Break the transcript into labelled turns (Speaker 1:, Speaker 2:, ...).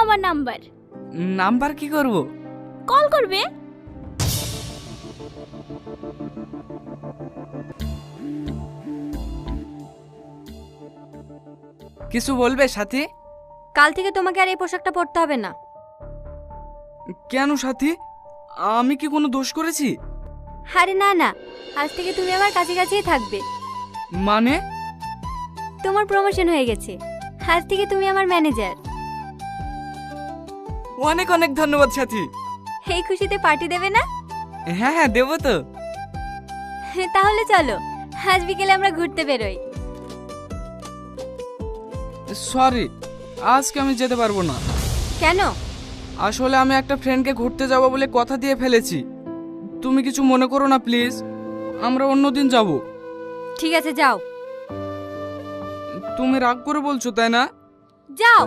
Speaker 1: আমার number.
Speaker 2: Number কি করব?
Speaker 1: কল করবে।
Speaker 2: কিছু বলবে সাথী?
Speaker 3: কাল থেকে তোমাকে আর এই পোশাকটা পরতে হবে না।
Speaker 2: কেন সাথী, আমি কি কোনো দোষ করেছি?
Speaker 3: আরে না না, আজ থেকে তুমি আমার কাছাকাছিই থাকবে।
Speaker 2: মানে?
Speaker 3: তোমার প্রমোশন হয়ে গেছে, আজ থেকে তুমি আমার ম্যানেজার।
Speaker 2: অনেক অনেক ধন্যবাদ সাথী।
Speaker 3: এই খুশিতে পার্টি দেবে না?
Speaker 2: হ্যাঁ হ্যাঁ, দেবো তো।
Speaker 3: তাহলে চলো, আজ বিকেলে আমরা ঘুরতে বেরোই।
Speaker 2: সরি, আজকে আমি যেতে পারবো না।
Speaker 3: কেন?
Speaker 2: আসলে আমি একটা ফ্রেন্ডকে ঘুরতে যাব বলে কথা দিয়ে ফেলেছি। তুমি কিছু মনে করো না প্লিজ, আমরা অন্যদিন যাব।
Speaker 3: ঠিক আছে, যাও।
Speaker 2: তুমি রাগ করে বলছো তাই না?
Speaker 3: যাও।